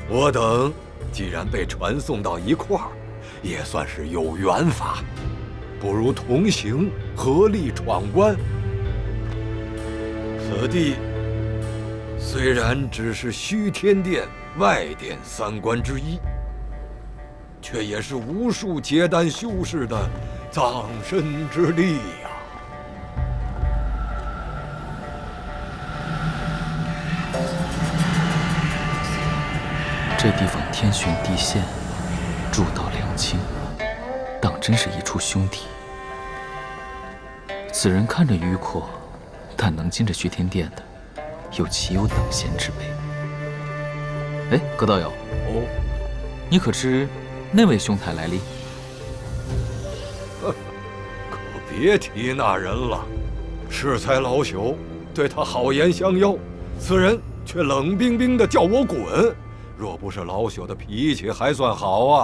我等既然被传送到一块儿，也算是有缘法，不如同行，合力闯关。此地虽然只是虚天殿外殿3关之一，却也是无数结丹修士的葬身之地呀。这地方天寻地现，诸道两清，当真是一处凶地。此人看着迂阔，但能进这虚天殿的，又岂有等闲之辈？哎，葛道友，哦，你可知那位兄台来历？可别提那人了。适才老朽对他好言相邀，此人却冷冰冰地叫我滚。若不是老朽的脾气还算好啊，